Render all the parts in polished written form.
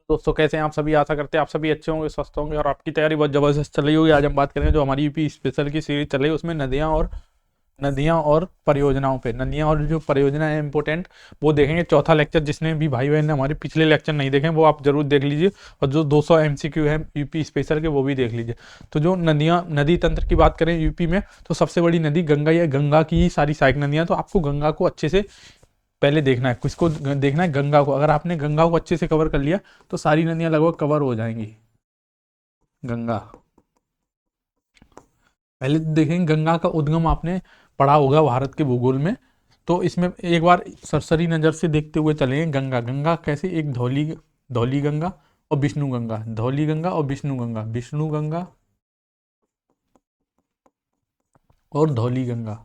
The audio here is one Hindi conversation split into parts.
दोस्तों कैसे हैं आप सभी। आशा करते हैं आप सभी अच्छे होंगे, स्वस्थ होंगे और आपकी तैयारी बहुत ज़बरदस्त चल रही होगी। आज हम बात करेंगे जो हमारी यूपी स्पेशल की सीरीज चल रही है उसमें नदियाँ और परियोजनाओं पे। नदियाँ और जो परियोजना है इंपॉर्टेंट, वो देखेंगे। चौथा लेक्चर जिसने भी भाई बहन ने हमारे पिछले लेक्चर नहीं देखे वो आप जरूर देख लीजिए, और जो 200 MCQ है यूपी स्पेशल के वो भी देख लीजिए। तो जो नदी तंत्र की बात करें यूपी में, तो सबसे बड़ी नदी गंगा या गंगा की ही सारी सहायक नदियाँ। तो आपको गंगा को अच्छे से पहले देखना है, किसको देखना है, गंगा को। अगर आपने गंगा को अच्छे से कवर कर लिया तो सारी नदियां लगभग कवर हो जाएंगी। गंगा पहले तो देखेंगे, गंगा का उद्गम आपने पढ़ा होगा भारत के भूगोल में। तो इसमें एक बार सरसरी नजर से देखते हुए चलेंगे। गंगा गंगा कैसे, एक धौली धौली गंगा और विष्णु गंगा, धौली गंगा और विष्णु गंगा, विष्णु गंगा और धौली गंगा।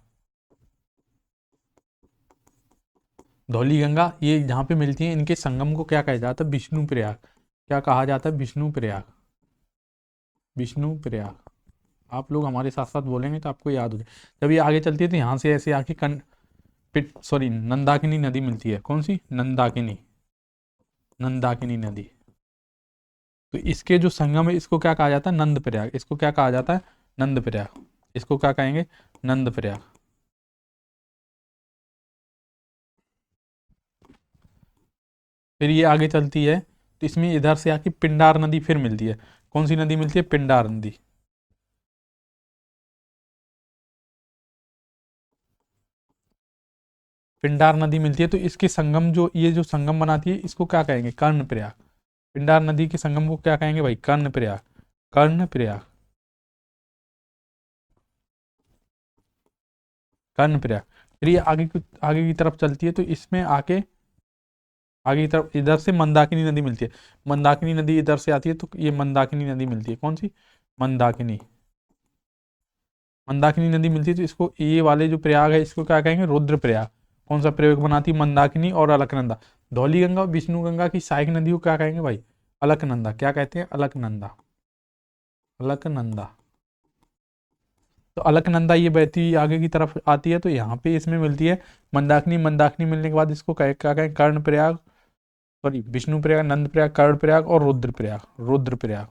धौली गंगा ये जहाँ पे मिलती है, इनके संगम को क्या कहा जाता है, विष्णु प्रयाग। क्या कहा जाता है, विष्णु प्रयाग, विष्णु प्रयाग। आप लोग हमारे साथ साथ बोलेंगे तो आपको याद हो जाए। जब ये आगे चलती है तो यहाँ से ऐसे आके नंदाकिनी नदी मिलती है। कौन सी, नंदाकिनी, नंदाकिनी नदी। तो इसके जो संगम है इसको क्या कहा जाता है, नंद प्रयाग। इसको क्या कहा जाता है, नंद प्रयाग। इसको क्या कहेंगे, नंद प्रयाग। फिर ये आगे चलती है तो इसमें इधर से आके पिंडार नदी फिर मिलती है। कौन सी नदी मिलती है, पिंडार नदी। पिंडार नदी मिलती है। तो इसके संगम, जो ये जो संगम बनाती है इसको क्या कहेंगे, कर्ण प्रयाग। पिंडार नदी के संगम को क्या कहेंगे भाई, कर्ण प्रयाग, कर्ण प्रयाग, कर्ण प्रयाग। फिर ये आगे की तरफ चलती है तो इसमें आके आगे की तरफ इधर से मंदाकिनी नदी मिलती है। मंदाकिनी नदी इधर से आती है तो ये मंदाकिनी नदी मिलती है। कौन सी, मंदाकिनी, मंदाकिनी नदी मिलती है। तो इसको, ये वाले जो प्रयाग है इसको क्या कहेंगे, रुद्र प्रयाग। कौन सा प्रयोग बनाती है, मंदाकिनी और अलकनंदा। धौली गंगा और विष्णु गंगा की सहायक नदी को क्या कहेंगे भाई, अलकनंदा। क्या कहते हैं, अलकनंदा, अलकनंदा। तो अलकनंदा ये बहती आगे की तरफ आती है तो यहाँ पे इसमें मिलती है मंदाकिनी। मंदाकिनी मिलने के बाद इसको क्या कहें, कर्ण प्रयाग, सॉरी विष्णु प्रयाग, नंद प्रयाग, कर्ण प्रयाग और रुद्र प्रयाग, रुद्र प्रयाग।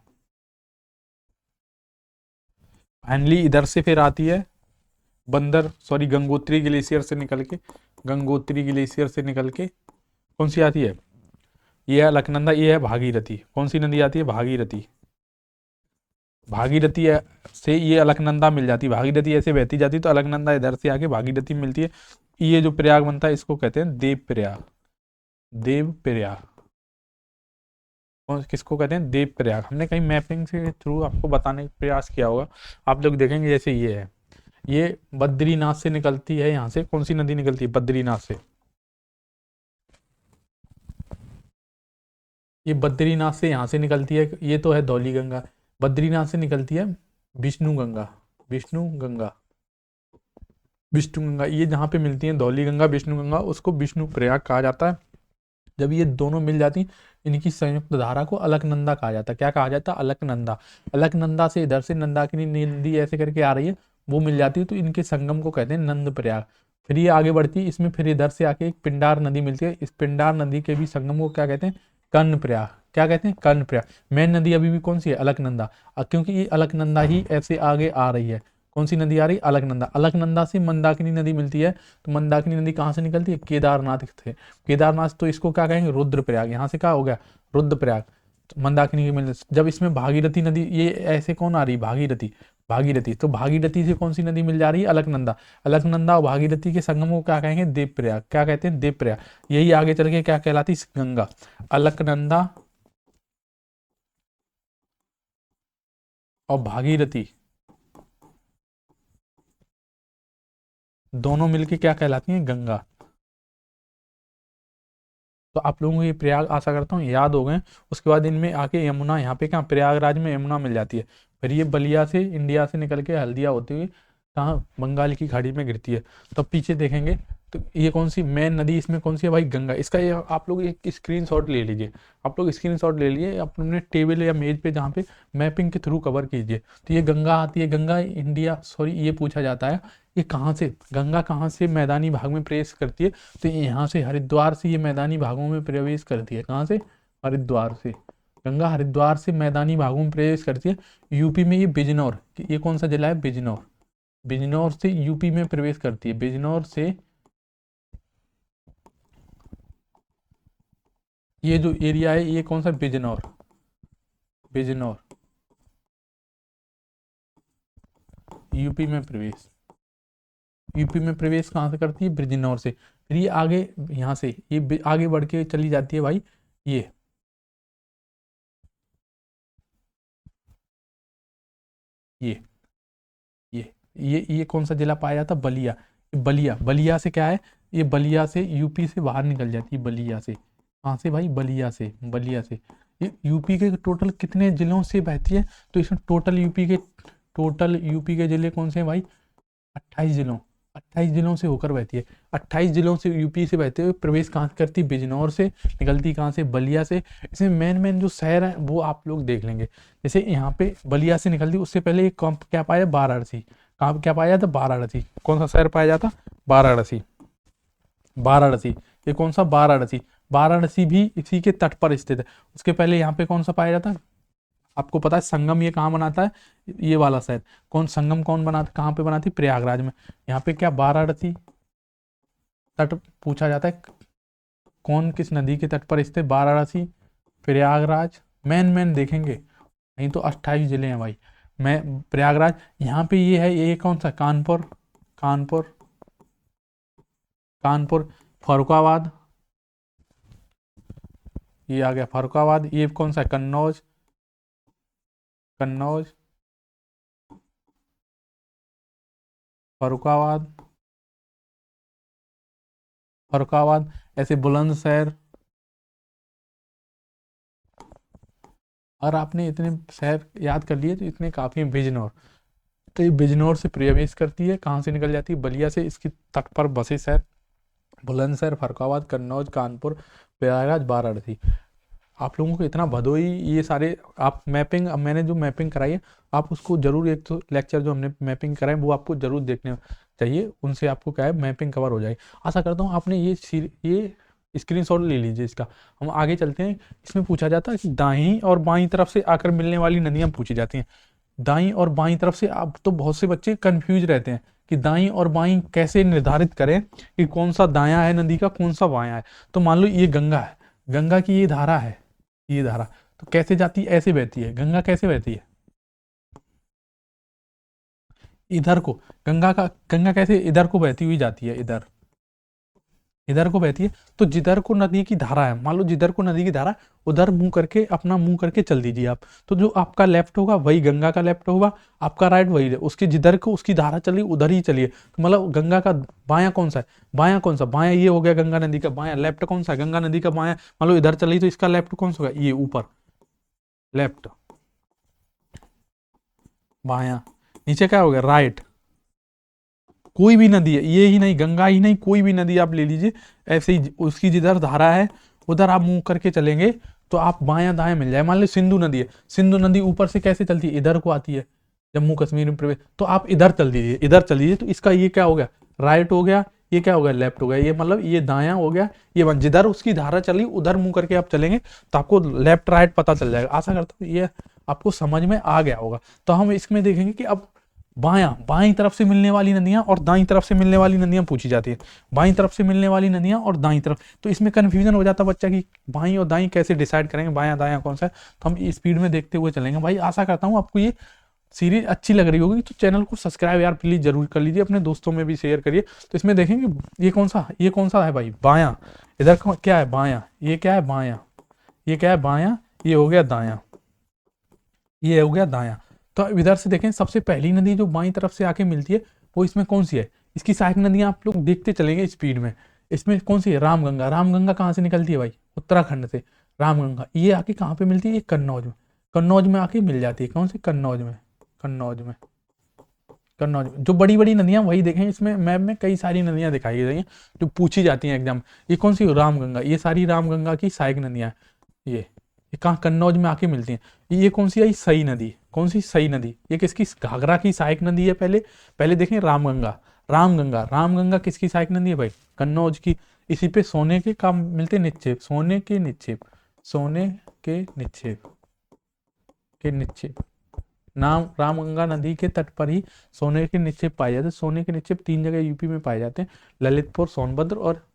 फाइनली इधर से फिर आती है गंगोत्री ग्लेशियर से निकल के, गंगोत्री ग्लेशियर से निकल के कौन सी आती है, ये है अलकनंदा, ये है भागीरथी। कौन सी नदी आती है, भागीरथी। भागीरथी से ये अलकनंदा मिल जाती है। भागीरथी ऐसे बहती जाती है तो अलकनंदा इधर से आके भागीरथी मिलती है। ये जो प्रयाग बनता है इसको कहते हैं देव प्रयाग, देव प्रयाग। किसको कहते हैं, देव प्रयाग। हमने कहीं मैपिंग के थ्रू आपको बताने का प्रयास किया होगा। आप लोग देखेंगे जैसे ये है, ये बद्रीनाथ से निकलती है। यहाँ से कौन सी नदी निकलती है, बद्रीनाथ से। ये बद्रीनाथ से यहाँ से निकलती है, ये तो है धौली गंगा। बद्रीनाथ से निकलती है विष्णु गंगा, विष्णु गंगा, विष्णु गंगा। ये जहाँ पे मिलती है धौली गंगा, विष्णु गंगा, उसको विष्णु प्रयाग कहा जाता है। जब ये दोनों मिल जाती इनकी संयुक्त धारा को अलकनंदा कहा जाता है। क्या कहा जाता है, अलकनंदा। अलकनंदा से इधर से नंदाकिनी नदी ऐसे करके आ रही है, वो मिल जाती है तो इनके संगम को कहते हैं नंद प्रयाग। फिर ये आगे बढ़ती है, इसमें फिर इधर से आके एक पिंडार नदी मिलती है। इस पिंडार नदी के भी संगम को क्या कहते हैं, कर्ण प्रयाग। क्या कहते हैं, कर्ण प्रयाग। मेन नदी अभी भी कौन सी है, अलकनंदा। क्योंकि ये अलकनंदा ही ऐसे आगे आ रही है। कौन सी नदी आ रही है, अलकनंदा। अलकनंदा से मंदाकिनी नदी मिलती है। तो मंदाकिनी नदी कहाँ से निकलती है, केदारनाथ से। केदारनाथ, तो इसको क्या कहेंगे, रुद्रप्रयाग। यहाँ से क्या हो गया, रुद्रप्रयाग। तो मंदाकिनी की मिल, जब इसमें भागीरथी नदी, ये ऐसे कौन आ रही है, भागीरथी, भागीरथी। तो भागीरथी से कौन सी नदी मिल जा रही है, अलकनंदा। अलकनंदा और भागीरथी के संगम को क्या कहेंगे, देवप्रयाग। क्या कहते हैं, देवप्रयाग। यही आगे चल के क्या कहलाती है, गंगा। अलकनंदा और भागीरथी दोनों मिलके क्या कहलाती हैं, गंगा। तो आप लोगों को ये प्रयाग आशा करता हूँ याद हो गए। उसके बाद इनमें आके यमुना, यहाँ पे क्या, प्रयागराज में यमुना मिल जाती है। फिर ये बलिया से, इंडिया से निकल के हल्दिया होती हुई कहाँ, बंगाल की खाड़ी में गिरती है। तो पीछे देखेंगे तो ये कौन सी मेन नदी, इसमें कौन सी है भाई, गंगा। इसका ये आप लोग एक स्क्रीनशॉट ले लीजिए। आप लोग स्क्रीनशॉट ले लिए अपने टेबल या मेज पे, जहाँ पे मैपिंग के थ्रू कवर कीजिए। तो ये गंगा आती है। गंगा इंडिया, सॉरी ये पूछा जाता है ये कहाँ से, गंगा कहाँ से मैदानी भाग में प्रवेश करती है। तो यहाँ से हरिद्वार से ये मैदानी भागों में प्रवेश करती है। कहाँ से, हरिद्वार से। गंगा हरिद्वार से मैदानी भागों में प्रवेश करती है। यूपी में ये बिजनौर, ये कौन सा जिला है, बिजनौर, बिजनौर से यूपी में प्रवेश करती है, बिजनौर से, ये जो एरिया है ये कौन सा, बिजनौर, बिजनौर यूपी में प्रवेश, यूपी में प्रवेश कहाँ से करती है, बिजनौर से। फिर ये आगे यहाँ से ये आगे बढ़ के चली जाती है भाई, ये ये ये कौन सा जिला पाया जाता, बलिया, बलिया, बलिया से क्या है, ये बलिया से यूपी से बाहर निकल जाती है, बलिया से, कहाँ से भाई, बलिया से, बलिया से। ये यूपी के टोटल कितने जिलों से बहती है, तो इसमें टोटल यूपी के जिले कौन से हैं भाई, 28 जिलों, 28 जिलों से होकर बहती है, 28 जिलों से यूपी से बहते हुए प्रवेश कहाँ करती है, बिजनौर से, निकलती कहाँ से, बलिया से। इसमें मेन जो शहर है वो आप लोग देख लेंगे, जैसे यहाँ पे बलिया से निकलती, उससे पहले क्या पाया, वाराणसी, कहाँ क्या पाया जाता, वाराणसी, कौन सा शहर पाया जाता, वाराणसी, वाराणसी, ये कौन सा, वाराणसी, वाराणसी भी इसी के तट पर स्थित है। उसके पहले यहाँ पे कौन सा पाया जाता है, आपको पता है संगम ये कहाँ बनाता है, ये वाला शहर, संगम कौन बनाता, कहाँ पे बनाती, प्रयागराज में। यहाँ पे क्या, वाराणसी तट पूछा जाता है, कौन किस नदी के तट पर स्थित, वाराणसी, प्रयागराज, मेन देखेंगे, नहीं तो 28 जिले हैं भाई। मैं प्रयागराज, यहाँ पे ये है, ये कौन सा, कानपुर, कानपुर, कानपुर, फर्रुखाबाद, ये आ गया फर्रुखाबाद, ये कौन सा, कन्नौज, कन्नौज, फर्रुखाबाद, फर्रुखाबाद, ऐसे बुलंदशहर। और आपने इतने शहर याद कर लिए तो इतने काफ़ी हैं। बिजनौर, तो ये बिजनौर से प्रवेश करती है, कहाँ से निकल जाती है, बलिया से, इसकी तट पर बसे शहर बुलंदशहर, फर्रुखाबाद, कन्नौज, कानपुर, प्रयागराज, वाराणसी। आप लोगों को इतना भदोई, ये सारे आप मैपिंग, अब मैंने जो मैपिंग कराई है आप उसको जरूर, एक तो लेक्चर जो हमने मैपिंग कराए वो आपको जरूर देखने चाहिए, उनसे आपको क्या है मैपिंग कवर हो जाएगी। आशा करता हूँ आपने ये स्क्रीनशॉट ले लीजिए इसका। हम आगे चलते हैं। इसमें पूछा जाता है कि दाईं और बाईं तरफ से आकर मिलने वाली नदियाँ पूछी जाती हैं। दाईं और बाईं तरफ से, अब तो बहुत से बच्चे कंफ्यूज रहते हैं कि दाईं और बाईं कैसे निर्धारित करें कि कौन सा दायां है नदी का, कौन सा बायां है। तो मान लो ये गंगा है, गंगा की ये धारा है, ये धारा तो कैसे जाती है, ऐसे बहती है। गंगा कैसे बहती है, इधर को, गंगा कैसे इधर को बहती हुई जाती है, इधर को बहती है। तो जिधर को नदी की धारा है, मान लो जिधर को नदी की धारा, उधर मुंह करके, अपना मुंह करके चल दीजिए आप। तो जो आपका लेफ्ट होगा वही गंगा का लेफ्ट होगा, आपका राइट वही है, उसके जिधर को उसकी धारा चली उधर ही चलिए। तो मतलब गंगा का बायां कौन सा है, बायां कौन सा, बायां ये हो गया गंगा नदी का बायां। लेफ्ट कौन सा है, गंगा नदी का बायां। मान लो इधर चली तो इसका लेफ्ट कौन सा होगा, ये ऊपर, लेफ्ट, बायां। नीचे क्या हो गया, राइट। कोई भी नदी है, ये ही नहीं, गंगा ही नहीं, कोई भी नदी आप ले लीजिए, ऐसे ही उसकी जिधर धारा है उधर आप मुंह करके चलेंगे तो आप बायां दायां मिल जाए। मान लो सिंधु नदी है, सिंधु नदी ऊपर से कैसे चलती है, इधर को आती है जम्मू कश्मीर में प्रवेश, तो आप इधर चल दीजिए, इधर चल दीजिए। तो इसका ये क्या हो गया, राइट हो गया, ये क्या हो गया, लेफ्ट हो गया। ये मतलब ये दायां हो गया, ये जिधर उसकी धारा चली उधर मुंह करके आप चलेंगे तो आपको लेफ्ट राइट पता चल जाएगा। आशा करता हूँ ये आपको समझ में आ गया होगा। तो हम इसमें देखेंगे कि अब बाईं तरफ से मिलने वाली नदियां और दाईं तरफ से मिलने वाली नदियां पूछी जाती है। बाईं तरफ से मिलने वाली नदियां और दाईं तरफ, तो इसमें कंफ्यूजन हो जाता बच्चा कि बाईं और दाईं कैसे डिसाइड करेंगे, बायां दायां कौन सा है। तो हम स्पीड में देखते हुए चलेंगे भाई। आशा करता हूँ आपको ये सीरीज अच्छी लग रही होगी, तो चैनल को सब्सक्राइब यार प्लीज जरूर कर लीजिए, अपने दोस्तों में भी शेयर करिए। तो इसमें देखेंगे ये कौन सा है भाई, बायां। इधर क्या है, बायां। ये क्या है, बायां। ये क्या है, बायां। ये हो गया दायां, ये हो गया दायां। तो इधर से देखें, सबसे पहली नदी जो बाईं तरफ से आके मिलती है वो इसमें कौन सी है, इसकी सहायक नदियां आप लोग देखते चलेंगे स्पीड में। इसमें कौन सी है, रामगंगा। रामगंगा कहाँ से निकलती है भाई, उत्तराखंड से। रामगंगा ये आके कहाँ पे मिलती है, ये कन्नौज में, कन्नौज में आके मिल जाती है। कौन सी, कन्नौज में, कन्नौज में, कन्नौज में। जो बड़ी बड़ी नदियां वही देखें, इसमें मैप में कई सारी नदियां दिखाई गई हैं जो पूछी जाती हैं एग्जाम। ये कौन सी, रामगंगा। ये सारी रामगंगा की सहायक नदियां हैं। ये कहाँ, कन्नौज में आके मिलती हैं। ये कौन सी आई, सई नदी। कौन सी, सई नदी। ये किसकी, घाघरा की सहायक नदी है। पहले देखें रामगंगा। रामगंगा किसकी सहायक नदी है भाई, कन्नौज की। इसी पे सोने के काम मिलते निक्षेप, सोने के निक्षेप, सोने के निक्षेप। के निक्षेप, नाम रामगंगा नदी के तट पर ही सोने के निक्षेप पाए जाते हैं। सोने के निक्षेप 3 जगह यूपी में पाए जाते हैं, ललितपुर, सोनभद्र और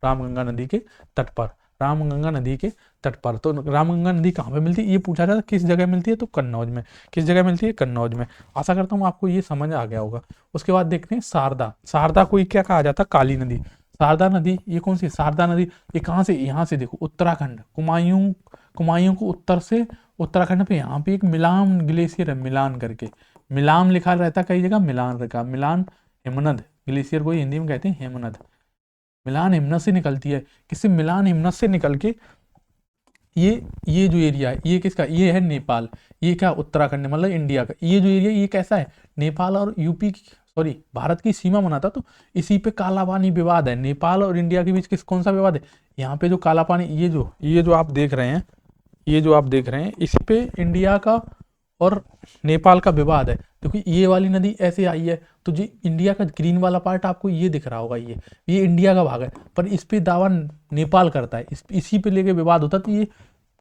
रामगंगा नदी के तट पर। रामगंगा नदी के तट पर। तो रामगंगा नदी कहाँ पे मिलती है ये पूछा जाता है, किस जगह मिलती है, तो कन्नौज में। किस जगह मिलती है, कन्नौज में। आशा करता हूँ आपको ये समझ आ गया होगा। उसके बाद देखते हैं शारदा। शारदा को क्या कहा जाता है, काली नदी। शारदा नदी ये कौन सी, शारदा नदी ये कहाँ से, यहाँ से देखो उत्तराखंड, कुमायूं को उत्तर से उत्तराखंड पे यहाँ पे एक मिलान ग्लेशियर है, मिलान करके, मिलान लिखा रहता कई जगह, मिलान रखा, मिलान हिमनद ग्लेशियर को हिंदी में कहते हैं हिमनद। मिलान हिमनद से निकलती है। किससे, मिलान हिमनद से निकल के ये जो एरिया है ये किसका, ये है नेपाल। ये क्या, उत्तराखंड मतलब इंडिया का। ये जो एरिया ये कैसा है, नेपाल और यूपी की, सॉरी भारत की सीमा बनाता। तो इसी पे काला पानी विवाद है, नेपाल और इंडिया के बीच कौन सा विवाद है, यहाँ पे जो काला पानी, ये जो आप देख रहे हैं, ये जो आप देख रहे हैं, इस पे इंडिया का और नेपाल का विवाद है। देखो ये वाली नदी ऐसे आई है, तो जो इंडिया का ग्रीन वाला पार्ट आपको ये दिख रहा होगा, ये इंडिया का भाग है, पर इस पे दावा नेपाल करता है, इसी पे लेके विवाद होता है। तो ये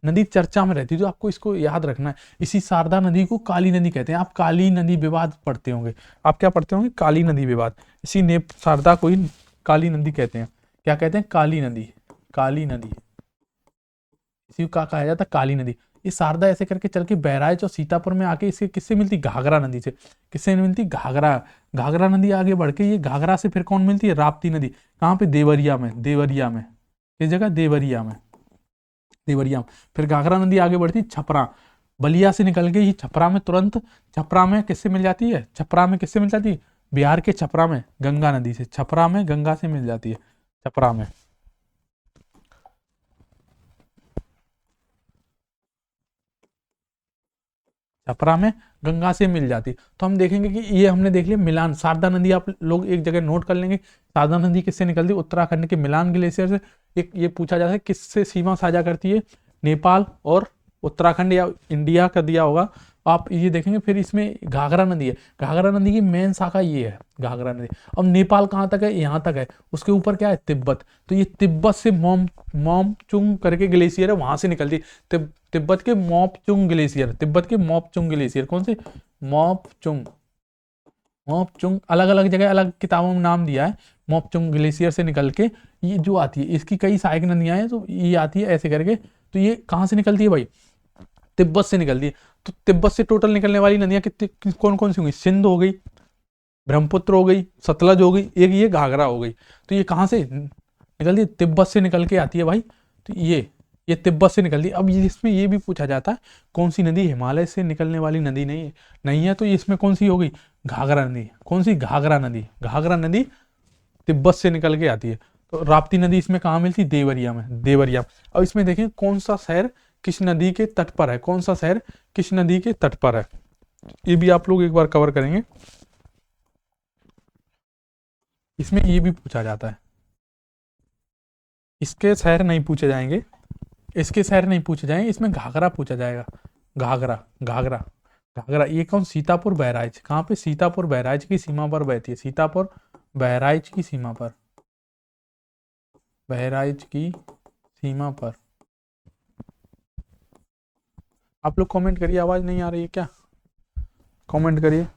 नदी चर्चा में रहती है, तो आपको इसको याद रखना है। इसी शारदा नदी को काली नदी कहते हैं। आप काली नदी विवाद पढ़ते होंगे, आप क्या पढ़ते होंगे, काली नदी विवाद। इसी शारदा को ही काली नदी कहते हैं। क्या कहते हैं, काली नदी, काली नदी, इसी का कहा जाता है काली नदी। ये शारदा ऐसे करके चल के बहराइच और सीतापुर में आके इसके किससे मिलती, घाघरा नदी से। किससे मिलती, घाघरा, घाघरा नदी आगे बढ़ के ये घाघरा से फिर कौन मिलती है, राप्ती नदी। कहाँ पे, देवरिया में, देवरिया में, किस जगह, देवरिया में, देवरिया में। फिर घाघरा नदी आगे बढ़ती छपरा, बलिया से निकल के ये छपरा में तुरंत, छपरा में किससे मिल जाती है, छपरा में किससे मिल जाती है, बिहार के छपरा में गंगा नदी से, छपरा में गंगा से मिल जाती है, छपरा में। छपरा में गंगा से मिल जाती। तो हम देखेंगे कि ये हमने देख लिया मिलान, शारदा नदी आप लोग एक जगह नोट कर लेंगे। शारदा नदी किससे निकलती है, उत्तराखंड के मिलान ग्लेशियर से। एक ये पूछा जाता है किससे सीमा साझा करती है, नेपाल और उत्तराखंड या इंडिया का दिया होगा, आप ये देखेंगे। फिर इसमें घाघरा नदी है, घाघरा नदी की मेन शाखा ये है, घाघरा नदी। अब नेपाल कहाँ तक है, यहाँ तक है, उसके ऊपर क्या है, तिब्बत। तो ये तिब्बत से मोमचुंग करके ग्लेशियर है, वहां से निकलती है। तिब्बत के मोपचुंग ग्लेशियर, तिब्बत के मोपचुंग ग्लेशियर, कौन से, मोपचुंग, मोपचुंग अलग अलग जगह अलग किताबों में नाम दिया है। मोपचुंग ग्लेशियर से निकल के ये जो आती है, इसकी कई सहायक नदियां हैं, तो ये आती है ऐसे करके। तो ये कहाँ से निकलती है भाई, तिब्बत से निकलती है। तो तिब्बत से टोटल निकलने वाली नदियां कितनी, कौन कौन सी होंगी, सिंध हो गई, ब्रह्मपुत्र हो गई, सतलज हो गई, एक ये घाघरा हो गई। तो ये कहाँ से निकलती है, तिब्बत से निकल के आती है भाई। तो ये तिब्बत से निकलती है। अब इसमें ये भी पूछा जाता है कौन सी नदी हिमालय से निकलने वाली नदी नहीं है, तो इसमें कौन सी हो गई, घाघरा नदी। कौन सी, घाघरा नदी, घाघरा नदी तिब्बत से निकल के आती है। तो राप्ती नदी इसमें कहाँ मिलती, देवरिया में, देवरिया। अब इसमें देखें कौन सा शहर किस नदी के तट पर है, कौन सा शहर किस नदी के तट पर है, ये भी आप लोग एक बार कवर करेंगे। इसमें ये भी पूछा जाता है, इसके शहर नहीं पूछे जाएंगे, इसके शहर नहीं पूछे जाएंगे, इसमें घाघरा पूछा जाएगा। घाघरा, घाघरा, घाघरा ये कौन, सीतापुर बहराइच। कहाँ पे, सीतापुर बहराइच की सीमा पर बहती है, सीतापुर बहराइच की सीमा पर, बहराइच की सीमा पर। आप लोग कमेंट करिए, आवाज नहीं आ रही है क्या, कमेंट करिए।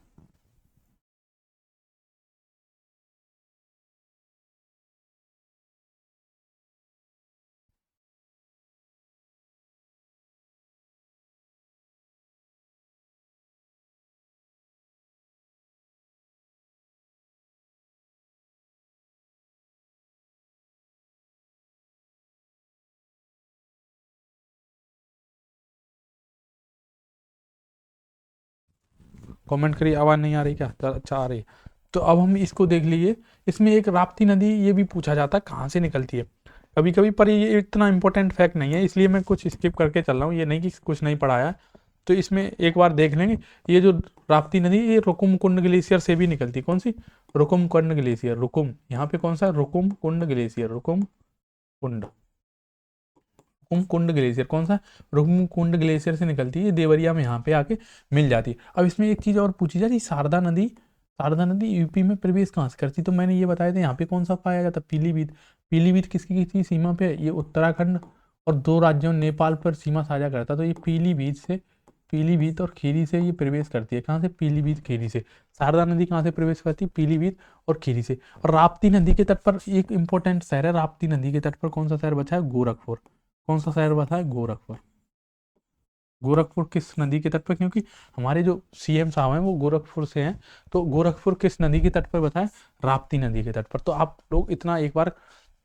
कमेंट करिए, आवाज़ नहीं आ रही क्या, अच्छा आ रही है। तो अब हम इसको देख लीजिए। इसमें एक राप्ती नदी ये भी पूछा जाता है कहाँ से निकलती है कभी कभी, पर ये इतना इंपॉर्टेंट फैक्ट नहीं है, इसलिए मैं कुछ स्किप करके चल रहा हूँ। ये नहीं कि कुछ नहीं पढ़ाया। तो इसमें एक बार देख लेंगे, ये जो राप्ती नदी ये रुकुम कुंड ग्लेशियर से भी निकलती है। कौन सी, रुकुम कुंड ग्लेशियर, रुकुम, यहाँ पे कौन सा, रुकुम कुंड ग्लेशियर, रुकुम कुंड, रुकुम कुंड ग्लेशियर कौन सा, रुकुम कुंड ग्लेशियर से निकलती है, ये देवरिया में यहाँ पे आके मिल जाती है। अब इसमें एक चीज़ और पूछी जाती है, शारदा नदी, शारदा नदी यूपी में प्रवेश कहाँ से करती, तो मैंने ये बताया था यहाँ पे कौन सा पाया जाता, पीलीभीत। पीलीभीत किसकी किसकी सीमा पे, ये उत्तराखंड और 2 राज्यों नेपाल पर सीमा साझा करता। तो ये पीलीभीत से पीलीभीत और खीरी से ये प्रवेश करती है। कहाँ से? पीलीभीत खीरी से। शारदा नदी कहाँ से प्रवेश करती है? पीलीभीत और खीरी से। और राप्ती नदी के तट पर एक इंपॉर्टेंट शहर है, राप्ती नदी के तट पर कौन सा शहर बचा है? गोरखपुर। कौन सा शहर बचा है? गोरखपुर। गोरखपुर किस नदी के तट पर? क्योंकि हमारे जो सीएम साहब हैं वो गोरखपुर से हैं, तो गोरखपुर किस नदी के तट पर बता है? राप्ती नदी के तट पर। तो आप लोग इतना एक बार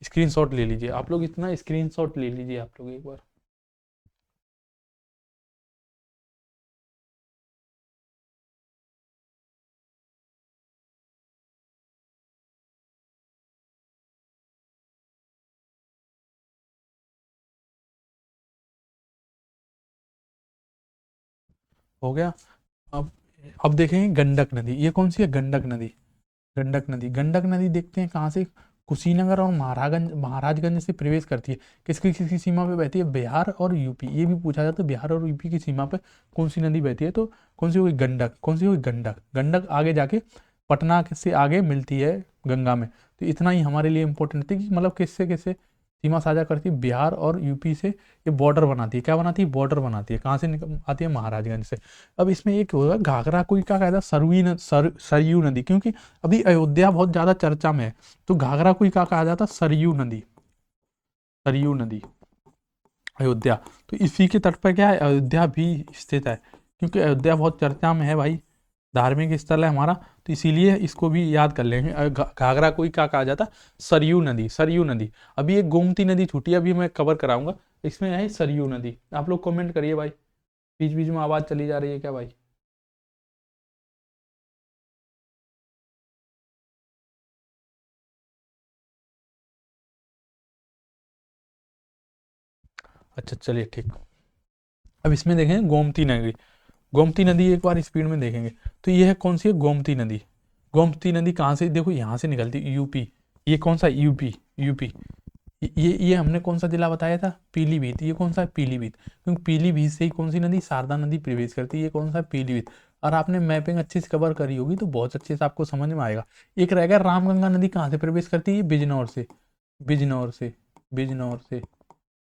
स्क्रीनशॉट ले लीजिए, आप लोग इतना स्क्रीनशॉट ले लीजिए आप लोग एक बार। हो गया। अब अब देखेंगे गंडक नदी। ये कौन सी है? गंडक नदी। गंडक नदी, गंडक नदी देखते हैं कहाँ से? कुशीनगर और महाराजगंज से प्रवेश करती है। किसकी किसकी सीमा पे बहती है? बिहार और यूपी। ये भी पूछा जाता है बिहार और यूपी की सीमा पे कौन सी नदी बहती है, तो कौन सी हुई? गंडक। कौन सी हुई? गंडक। गंडक आगे जाके पटना से आगे मिलती है गंगा में। तो इतना ही हमारे लिए इंपॉर्टेंट थी कि मतलब किससे किससे सीमा साझा करती है? बिहार और यूपी से ये बॉर्डर बनाती है। क्या बनाती है? बॉर्डर बनाती है। कहाँ से आती है? महाराजगंज से। अब इसमें एक होगा घाघरा, कोई क्या कहता है? सरयू नदी, क्योंकि अभी अयोध्या बहुत ज्यादा चर्चा में है, तो घाघरा कोई क्या कहा जाता? सरयू नदी। सरयू नदी, अयोध्या। तो इसी के तट पर क्या है? अयोध्या भी स्थित है, क्योंकि अयोध्या बहुत चर्चा में है भाई, धार्मिक स्थल है हमारा, तो इसीलिए इसको भी याद कर लेंगे। घाघरा को ही क्या कहा जाता? सरयू नदी। सरयू नदी। अभी एक गोमती नदी छूटी है, अभी मैं कवर कराऊंगा, इसमें है सरयू नदी। आप लोग कमेंट करिए भाई, बीच बीच में आवाज चली जा रही है क्या भाई? अच्छा चलिए ठीक। अब इसमें देखें गोमती नदी। गोमती नदी एक बार स्पीड में देखेंगे तो ये है कौन सी है? गोमती नदी। गोमती नदी कहाँ से? देखो यहाँ से निकलती है, यूपी। ये कौन सा? यूपी। यूपी। ये हमने कौन सा जिला बताया था? पीलीभीत। ये कौन सा है? पीलीभीत। क्योंकि पीलीभीत से ही कौन सी नदी? शारदा नदी प्रवेश करती है। ये कौन सा है? पीलीभीत। और आपने मैपिंग अच्छे से कवर करी होगी तो बहुत अच्छे से आपको समझ में आएगा। एक रह गया, रामगंगा नदी कहाँ से प्रवेश करती है? बिजनौर से। बिजनौर से। बिजनौर से।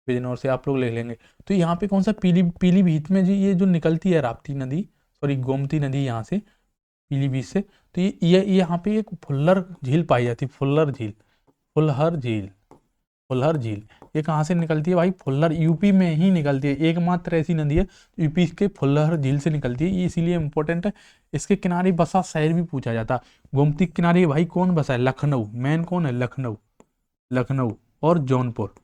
बिजनौर से आप लोग ले लेंगे। तो यहाँ पे कौन सा? पीलीभीत में जी ये जो निकलती है राप्ती नदी, सॉरी गोमती नदी यहाँ से पीलीभीत से, तो ये यहाँ पे एक फुल्लर झील पाई जाती है। फुल्लर झील। फुलहर झील। फुलहर झील। ये कहाँ से निकलती है भाई? फुल्लर, यूपी में ही निकलती है, एकमात्र ऐसी नदी है यूपी के फुल्लर झील से निकलती है। ये इसीलिए इंपॉर्टेंट है। इसके किनारे बसा शहर भी पूछा जाता है। गोमती के किनारे भाई कौन बसा है? लखनऊ। मेन कौन है? लखनऊ। लखनऊ और जौनपुर,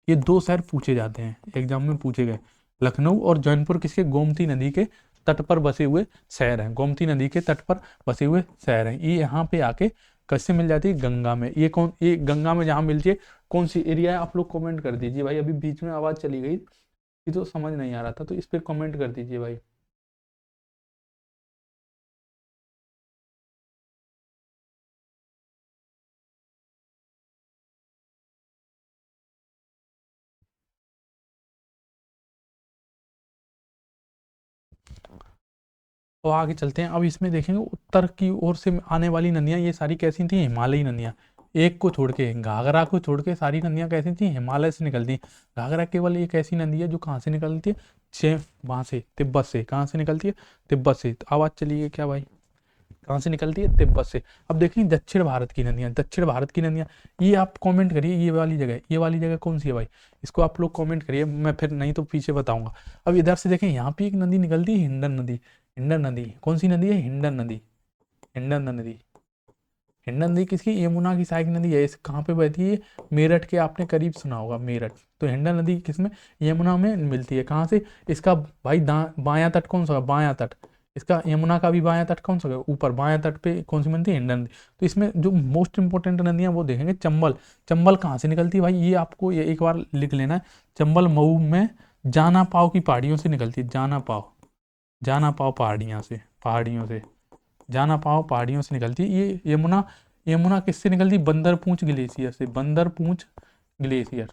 ये दो शहर पूछे जाते हैं, एग्जाम में पूछे गए। लखनऊ और जौनपुर किसके? गोमती नदी के तट पर बसे हुए शहर हैं। गोमती नदी के तट पर बसे हुए शहर हैं। ये यहाँ पे आके कैसे मिल जाती है? गंगा में। ये गंगा में जहाँ मिलती है, कौन सी एरिया है? आप लोग कमेंट कर दीजिए भाई। अभी बीच में आवाज चली गई, ये तो समझ नहीं आ रहा था, तो इस पर कमेंट कर दीजिए भाई। तो आगे चलते हैं। अब इसमें देखेंगे उत्तर की ओर से आने वाली नदियां, ये सारी कैसी थी? हिमालयी नदियां। एक को छोड़ के, घाघरा को छोड़ के सारी नदियां कैसी थी? हिमालय से निकलती हैं। घाघरा केवल एक ऐसी नदी है जो कहाँ से निकलती है? वहां से, तिब्बत से। कहाँ से निकलती है? तिब्बत से। तो आवाज चली है क्या भाई? कहाँ से निकलती है? तिब्बत से। अब देखिए दक्षिण भारत की नदियां। दक्षिण भारत की नदियां, ये आप कमेंट करिए। ये वाली जगह कौन सी है भाई? इसको आप लोग कमेंट करिए, मैं फिर नहीं तो पीछे बताऊंगा। अब इधर से देखें, यहाँ पे एक नदी निकलती है, हिंडन नदी। हिंडन नदी कौन सी नदी है? हिंडन नदी। हिंडन नदी। हिंडन नदी किसकी? यमुना की सहायक नदी है। इस कहाँ पे बहती है? मेरठ के आपने करीब सुना होगा, मेरठ। तो हिंडन नदी किसमें? यमुना में मिलती है। कहाँ से? इसका भाई बायां तट कौन सा है? बायां तट। इसका यमुना का भी बायां तट कौन सा है? ऊपर बायां तट पे कौन सी बनती है? हिंडन नदी। तो इसमें जो मोस्ट इंपोर्टेंट नदियां वो देखेंगे। चंबल। चंबल कहाँ से निकलती है भाई? ये आपको ये एक बार लिख लेना है। चंबल मऊ में जाना पाव की पहाड़ियों से निकलती है। जाना पाव। जाना पाव पहाड़ियाँ से, पहाड़ियों से। जाना पाव पहाड़ियों से निकलती है। ये यमुना, यमुना किससे निकलती? बंदरपूंछ ग्लेशियर से। बंदरपूंछ ग्लेशियर।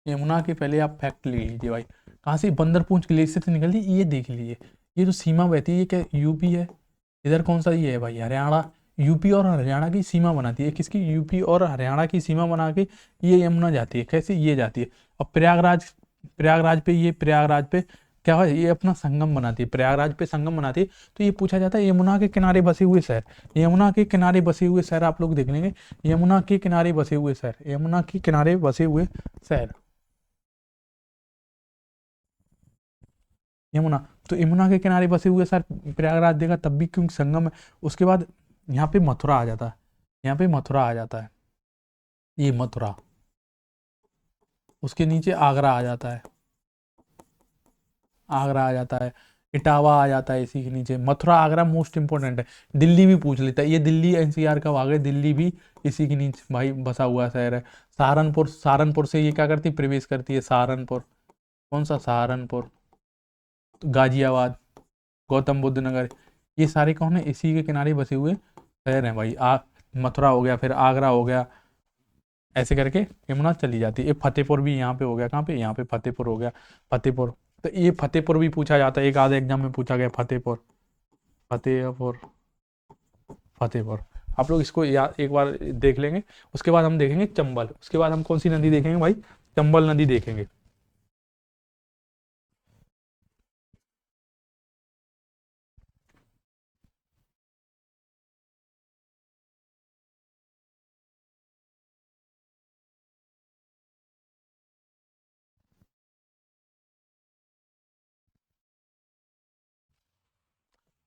यमुना के पहले आप फैक्ट ले लीजिए भाई, कहाँ से? बंदरपूंछ ग्लेशियर से निकलती है। ये देख लीजिए, ये जो सीमा बहती है ये क्या? यूपी है। इधर कौन सा? ये है भाई हरियाणा। यूपी और हरियाणा की सीमा बनाती है। किसकी? यूपी और हरियाणा की सीमा बना के ये यमुना जाती है। कैसे? ये जाती है। और प्रयागराज, प्रयागराज पे क्या है, ये अपना संगम बनाती है, प्रयागराज पे संगम बनाती है। तो ये पूछा जाता है यमुना के किनारे बसे हुए शहर, यमुना के किनारे बसे हुए शहर आप लोग देख लेंगे, यमुना के किनारे बसे हुए शहर, यमुना के किनारे बसे हुए शहर, यमुना। तो यमुना के किनारे बसे हुए शहर प्रयागराज देगा तब भी, क्योंकि संगम है। उसके बाद यहाँ पे मथुरा आ जाता है, यहाँ पे मथुरा आ जाता है, ये मथुरा। उसके नीचे आगरा आ जाता है, आगरा आ जाता है, इटावा आ जाता है इसी के नीचे। मथुरा आगरा मोस्ट इंपोर्टेंट है। दिल्ली भी पूछ लेता है, ये दिल्ली एनसीआर का भाग है, दिल्ली भी इसी के नीचे भाई बसा हुआ शहर है। सहारनपुर, सहारनपुर से ये क्या करती है, प्रवेश करती है, सहारनपुर। कौन सा, सहारनपुर। तो गाजियाबाद, गौतम बुद्ध नगर, ये सारे कौन है, इसी के किनारे बसे हुए शहर हैं भाई। मथुरा हो गया, फिर आगरा हो गया, ऐसे करके यमुना चली जाती है। ये फतेहपुर भी यहाँ पे हो गया, कहाँ पे, यहाँ पे फतेहपुर हो गया, फतेहपुर। तो ये फतेहपुर भी पूछा जाता है, एक आधे एग्जाम में पूछा गया, फतेहपुर, फतेहपुर, फतेहपुर। आप लोग इसको याद एक बार देख लेंगे। उसके बाद हम देखेंगे चंबल, उसके बाद हम कौन सी नदी देखेंगे भाई, चंबल नदी देखेंगे।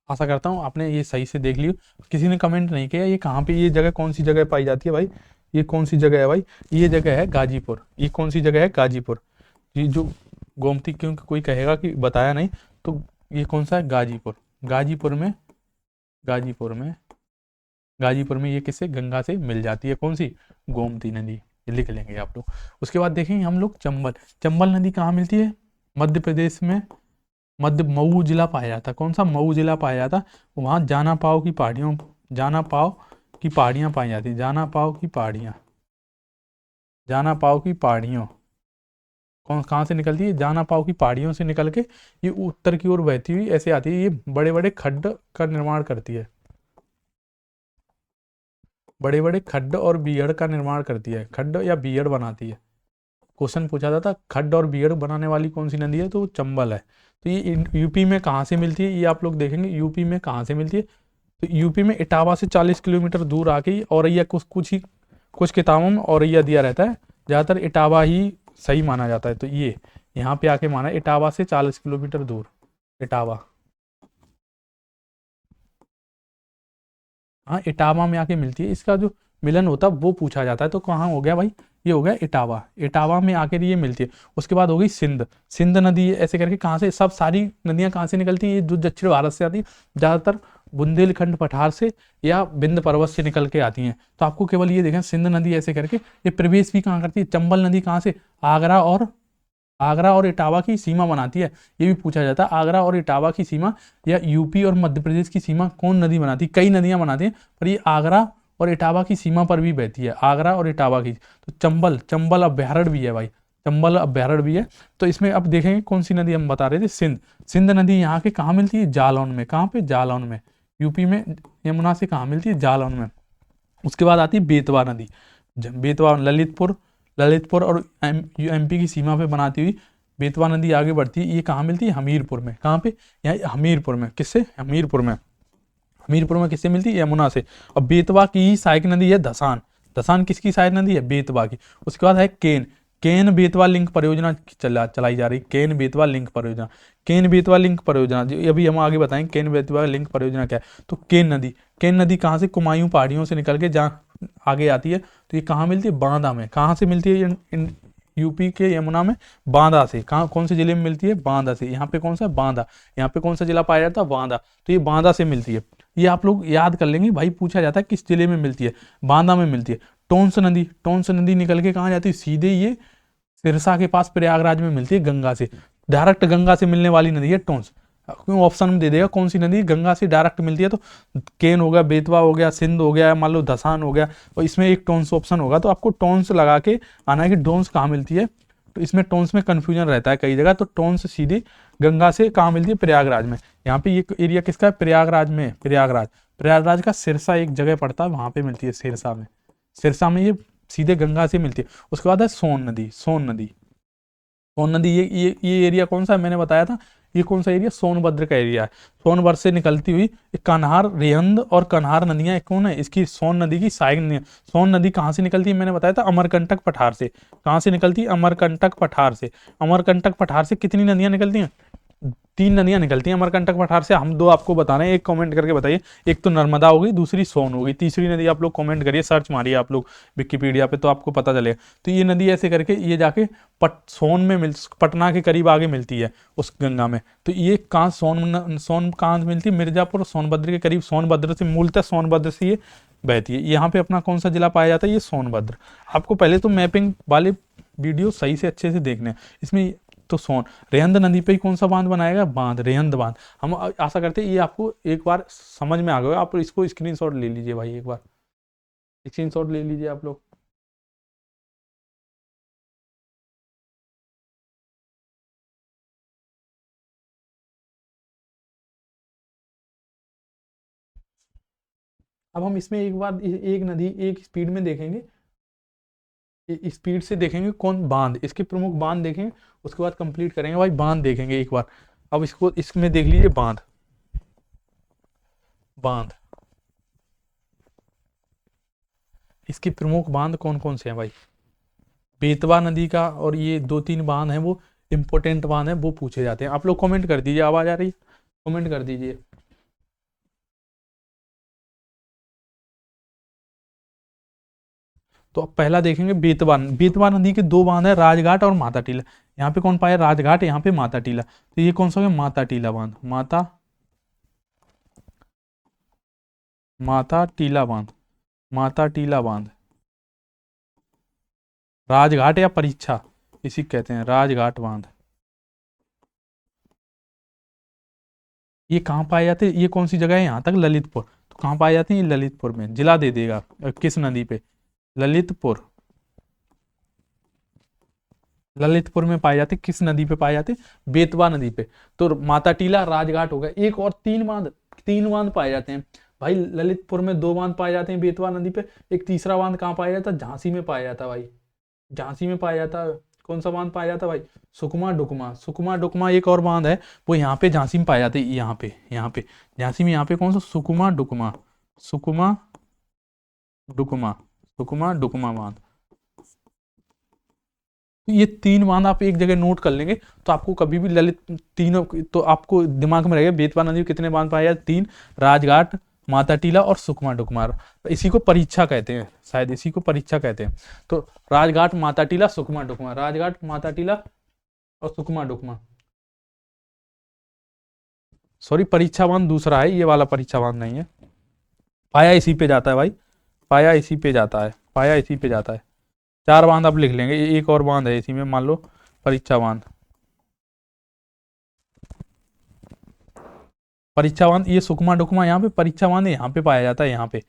आशा करता हूँ आपने ये सही से देख लियो। किसी ने कमेंट नहीं किया ये कहाँ पे, ये जगह कौन सी जगह पाई जाती है भाई, ये कौन सी जगह है भाई, ये जगह है गाजीपुर। ये कौन सी जगह है, गाजीपुर। ये जो गोमती, क्योंकि कोई कहेगा कि बताया नहीं, तो ये कौन सा है, गाजीपुर। गाजीपुर में, गाजीपुर में, गाजीपुर में ये किससे, गंगा से मिल जाती है, कौन सी, गोमती नदी। ये लिख लेंगे आप लोग। उसके बाद देखेंगे हम लोग चंबल। चंबल नदी कहाँ मिलती है, मध्य प्रदेश में, मध्य मऊ जिला पाया जाता है। कौन सा, मऊ जिला पाया जाता। वहाँ जाना पाव की पहाड़ियों, जाना पाव की पहाड़ियाँ पाई जाती हैं, जाना पाव की पहाड़ियाँ, जाना पाव की पहाड़ियों। कौन, कहाँ से निकलती है, जाना पाव की पहाड़ियों से निकल के ये उत्तर की ओर बहती हुई ऐसे आती है। ये बड़े बड़े खड्ड का निर्माण करती है, बड़े बड़े खड्ड और बीहड़ का निर्माण करती है, खड्ड या बीहड़ बनाती है। क्वेश्चन पूछा जाता खड्ड और बीहड़ बनाने वाली कौन सी नदी है, तो चंबल है। तो ये यूपी में कहाँ से मिलती है, ये आप लोग देखेंगे यूपी में कहाँ से मिलती है। तो यूपी में इटावा से 40 किलोमीटर दूर आके ही औरैया, कुछ किताबों में औरैया दिया रहता है, ज़्यादातर इटावा ही सही माना जाता है। तो ये यहाँ पे आके माना है, इटावा से 40 किलोमीटर दूर, इटावा। हाँ, इटावा में आके मिलती है, इसका जो मिलन होता है वो पूछा जाता है। तो कहाँ हो गया भाई, ये हो गया इटावा, इटावा में आकर ये मिलती है। उसके बाद हो गई सिंध, सिंध नदी ऐसे करके कहाँ से, सब सारी नदियाँ कहाँ से निकलती है, ये जो दक्षिण भारत से आती है, ज़्यादातर बुंदेलखंड पठार से या विंध्य पर्वत से निकल के आती हैं। तो आपको केवल ये देखें, सिंध नदी ऐसे करके ये प्रवेश भी कहाँ करती है, चंबल नदी कहाँ से, आगरा और इटावा की सीमा बनाती है। ये भी पूछा जाता है, आगरा और इटावा की सीमा या यूपी और मध्य प्रदेश की सीमा कौन नदी बनाती है, कई नदियां बनाती हैं, पर ये आगरा और इटावा की सीमा पर भी बहती है, आगरा और इटावा की। तो चंबल, चंबल अभ्यारण्य भी है भाई, चंबल अभ्यारण्य भी है। तो इसमें अब देखेंगे कौन सी नदी हम बता रहे थे, सिंध। सिंध नदी यहाँ के कहाँ मिलती है, जालौन में। कहाँ पे, जालौन में। यूपी में यमुना से कहाँ मिलती है, जालौन में। उसके बाद आती है बेतवा नदी, बेतवा, ललितपुर, ललितपुर और एमपी की सीमा पे बनाती हुई बेतवा नदी आगे बढ़ती है। ये कहाँ मिलती है, हमीरपुर में। कहाँ पे, यहाँ हमीरपुर में। किससे, हमीरपुर में। हमीरपुर में किससे मिलती है, यमुना से। और बेतवा की सहायक नदी है धसान, धसान किसकी सहायक नदी है, बेतवा की। उसके बाद है केन, केन बेतवा लिंक परियोजना चलाई जा रही, केन बेतवा लिंक परियोजना। केन बेतवा लिंक परियोजना जो अभी हम आगे बताएंगे, केन बेतवा लिंक परियोजना क्या है। तो केन नदी, केन नदी कहाँ से, कुमायूं पहाड़ियों से निकल के जहाँ आगे आती है। तो ये कहाँ मिलती है, बांदा में। कहाँ से मिलती है, यूपी के यमुना में, बांदा से। कहाँ, कौन से जिले में मिलती है, बांदा से। यहाँ पे कौन सा, बांदा। यहाँ पे कौन सा जिला पाया जाता है, बांदा। तो ये बांदा से मिलती है। ये आप लोग याद कर लेंगे भाई, पूछा जाता है किस जिले में मिलती है, बांदा में मिलती है। टोंस नदी, टोंस नदी निकल के कहाँ जाती है, सीधे ये सिरसा के पास प्रयागराज में मिलती है, गंगा से। डायरेक्ट गंगा से मिलने वाली नदी है टोंस। क्यों, ऑप्शन में दे देगा कौन सी नदी गंगा से डायरेक्ट मिलती है। तो केन हो गया, बेतवा हो गया, सिंध हो गया, मान लो धसान हो गया, और इसमें एक टोंस ऑप्शन होगा। तो आपको टोंस लगा के आना है कि टोंस कहाँ मिलती है। तो इसमें टोंस में कंफ्यूजन रहता है कई जगह। तो टोंस सीधी गंगा से कहाँ मिलती है, प्रयागराज में। यहाँ पे ये एरिया किसका है, प्रयागराज में, प्रयागराज। प्रयागराज का सिरसा एक जगह पड़ता है, वहां पे मिलती है, सिरसा में। सिरसा में ये सीधे गंगा से मिलती है। उसके बाद है सोन नदी, सोन नदी। सोन नदी, ये एरिया कौन सा है मैंने बताया था, ये कौन सा एरिया, सोनभद्र का एरिया है। सोनभद्र से निकलती हुई कन्हार, रेहंद और कन्हार नदियां कौन है, इसकी सोन नदी की सहायक नदियां। सोन नदी कहाँ से निकलती है मैंने बताया था, अमरकंटक पठार से। कहाँ से निकलती है, अमरकंटक पठार से। अमरकंटक पठार से कितनी नदियां निकलती हैं, 3 नदियां निकलती हैं अमरकंटक पठार से। हम 2 आपको बता रहे हैं, एक कमेंट करके बताइए। एक तो नर्मदा होगी, दूसरी सोन होगी, तीसरी नदी आप लोग कमेंट करिए, सर्च मारिए आप लोग विकिपीडिया पे तो आपको पता चलेगा। तो ये नदी ऐसे करके ये जाके सोन में पटना के करीब आगे मिलती है उस गंगा में। तो ये कहाँ सोन कहाँ मिलती है, मिर्जापुर सोनभद्र के करीब। सोनभद्र से मूलतः सोनभद्र से ये बहती है। यहाँ पे अपना कौन सा जिला पाया जाता है, ये सोनभद्र। आपको पहले तो मैपिंग वाले वीडियो सही से अच्छे से देखने हैं इसमें। तो रेहंद नदी पे ही कौन सा बांध बनाएगा, बांध, रेहंद बांध। हम आशा करते हैं ये आपको एक बार समझ में आ गया। आप इसको स्क्रीनशॉट ले लीजिए भाई, एक बार स्क्रीनशॉट ले लीजिए आप लोग। अब हम इसमें एक बार एक नदी एक स्पीड में देखेंगे, स्पीड से देखेंगे कौन बांध, इसके प्रमुख बांध देखेंगे, उसके बाद कंप्लीट करेंगे भाई, बांध देखेंगे एक बार। अब इसको इसमें देख लीजिए बांध, बांध इसके प्रमुख बांध कौन कौन से हैं भाई। बेतवा नदी का और ये 2-3 बांध हैं वो इंपोर्टेंट बांध हैं, वो पूछे जाते हैं। आप लोग कमेंट कर दीजिए, आवाज आ रही है, कमेंट कर दीजिए। तो अब पहला देखेंगे बेतवा। बेतवा नदी के 2 बांध है, राजघाट और माता टीला। यहाँ पे कौन पाया, राजघाट, यहाँ पे माता टीला। तो ये कौन सा है, माता टीला बांध, माता टीला बांध, माता टीला बांध। राजघाट या परीक्षा इसी कहते हैं, राजघाट बांध। ये कहाँ पाए जाते हैं, ये कौन सी जगह है, यहाँ तक ललितपुर। तो कहाँ पाए जाते हैं, ये ललितपुर में। जिला दे देगा किस नदी पे, ललितपुर। ललितपुर में पाए जाते, किस नदी पे पाए जाते, बेतवा नदी पे। तो माता टीला, राजघाट हो गया। एक और 3 बांध पाए जाते हैं भाई। ललितपुर में 2 बांध पाए जाते हैं बेतवा नदी पे। एक तीसरा बांध कहाँ पाया जाता है, झांसी में पाया जाता है भाई, झांसी में पाया जाता है। कौन सा बांध पाया जाता है भाई, सुकमा डुकमा। सुकमा डुकमा एक और बांध है, वो यहाँ पे झांसी में पाए जाते हैं। यहाँ पे झांसी में, यहाँ पे कौन सा, सुकमा डुकमा, सुकमा डुकमा, सुकमा डुकमा बांध। तो ये 3 बांध आप एक जगह नोट कर लेंगे तो आपको कभी भी ललित तीनों, तो आपको दिमाग में रहेगा बेतवा नदी में कितने बांध पाए जाते, 3, राजघाट, माता टीला और सुकमा डुकमा। इसी को परीक्षा कहते हैं, शायद इसी को परीक्षा कहते हैं। तो राजघाट, माता टीला, सुकमा डुकमा, राजघाट, माता टीला और सुकमा डुकमा। सॉरी, परीक्षा बांध दूसरा है, ये वाला परीक्षा बांध नहीं है। पाया इसी पे जाता है भाई, पाया इसी पे जाता है, पाया इसी पे जाता है। 4 बांध आप लिख लेंगे, एक और बांध है इसी में, मान लो परीक्षा बांध। परीक्षा बांध, ये सुकमा डुकमा यहाँ पे, परीक्षा बांध यहाँ पे पाया जाता है, यहाँ पे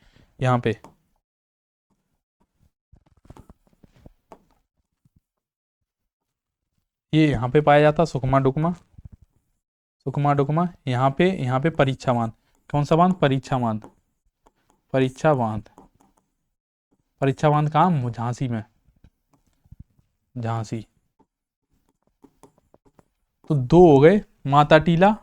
ये यहाँ पे पाया जाता है सुकमा डुकमा, सुकमा डुकमा। यहाँ पे परीक्षा बांध। कौन सा बांध, परीक्षा बांध, परीक्षा बांध। परीक्षा बांध कहाँ, झांसी में, झांसी। तो 2 हो गए, माता टीला,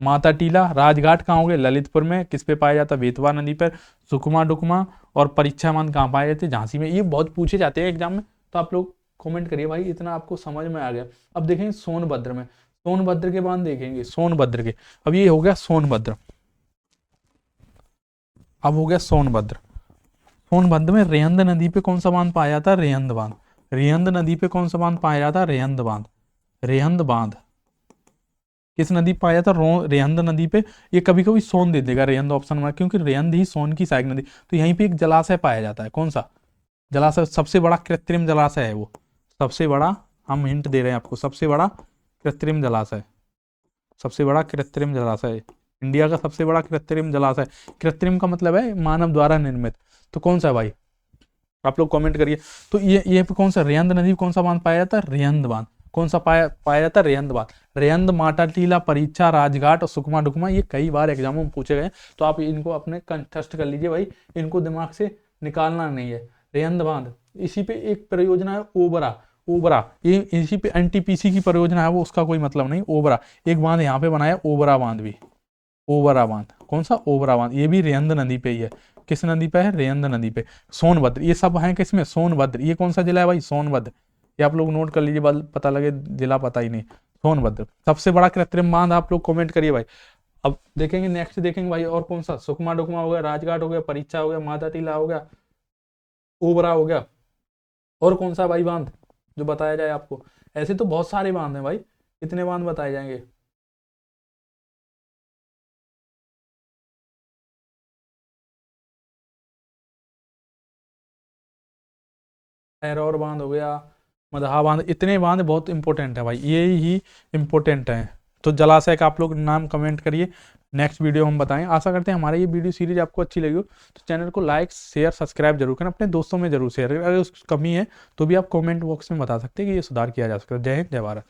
माता टीला। राजघाट कहाँ हो गए, ललितपुर में। किस पे पाया जाता है, बेतवा नदी पर। सुकमा डुकमा और परीक्षा बांध कहाँ पाए जाते, झांसी में। ये बहुत पूछे जाते हैं एग्जाम में, तो आप लोग कमेंट करिए भाई, इतना आपको समझ में आ गया। अब देखेंगे सोनभद्र में, सोनभद्र के बांध देखेंगे, सोनभद्र के। अब ये हो गया सोनभद्र, अब हो गया सोनभद्र। सोनभद्र में रेहंद नदी पे कौन सा बांध पाया जाता है, रेहंद बांध। रेहंद नदी पे कौन सा बांध पाया जाता है, रेहंद बांध, रेहंद बांध। किस नदी पाया था, रेहंद नदी पे। ये कभी कभी सोन दे देगा रेहंद ऑप्शन में, क्योंकि रेहंद ही सोन की सहायक नदी। तो यहीं पे एक जलाशय पाया जाता है, कौन सा जलाशय, सबसे बड़ा कृत्रिम जलाशय है वो, सबसे बड़ा। हम हिंट दे रहे हैं आपको, सबसे बड़ा कृत्रिम जलाशय, सबसे बड़ा कृत्रिम जलाशय, इंडिया का सबसे बड़ा कृत्रिम जलाशय। कृत्रिम का मतलब है मानव द्वारा निर्मित। तो कौन सा है भाई, आप लोग कमेंट करिए। तो ये पे कौन सा, रेहंद नदी कौन सा बांध पाया जाता है, रेहंद बांध। कौन सा पाया जाता है, रेहंद बांध। रेहंद, माता टीला, परीक्षा, राजघाट और सुकमा डुकमा, ये कई बार एग्जामों में पूछे गए। तो आप इनको अपने कंठस्थ कर लीजिए भाई, इनको दिमाग से निकालना नहीं है। रेहंद बांध, इसी पे एक परियोजना है ओबरा। ओबरा, ये इसी पे एनटीपीसी की परियोजना है वो, उसका कोई मतलब नहीं। ओबरा, एक बांध यहाँ पे बनाया ओबरा बांध भी, ओबरा बांध, कौन सा ओबरा बांध, ये भी रेहंद नदी पे ही है। किस नदी पे है? रेहंद नदी पे। सोनभद्र, ये सब है किसमें? सोनभद्र। ये कौन सा जिला है भाई? सोनभद्र। ये आप लोग नोट कर लीजिए, पता लगे जिला पता ही नहीं। सोनभद्र। सबसे बड़ा कृत्रिम बांध आप लोग कमेंट करिए भाई। अब देखेंगे, नेक्स्ट देखेंगे भाई और कौन सा, सुकमा डुकमा हो गया, राजघाट हो गया, परीक्षा हो गया, माता टीला हो गया, ओबरा हो गया, और कौन सा भाई बांध जो बताया जाए आपको? ऐसे तो बहुत सारे बांध हैं भाई, कितने बांध बताए जाएंगे? और बांध हो गया, मदहा बांध, इतने बांध बहुत इंपॉर्टेंट है भाई, ये ही इंपॉर्टेंट है। तो जलाशय का आप लोग नाम कमेंट करिए, नेक्स्ट वीडियो हम बताएं। आशा करते हैं हमारी ये वीडियो सीरीज आपको अच्छी लगी हो, तो चैनल को लाइक शेयर सब्सक्राइब जरूर करें, अपने दोस्तों में जरूर शेयर करें। अगर उसकी कमी है तो भी आप कमेंट बॉक्स में बता सकते हैं कि ये सुधार किया जा सकता है। जय हिंद, जय भारत।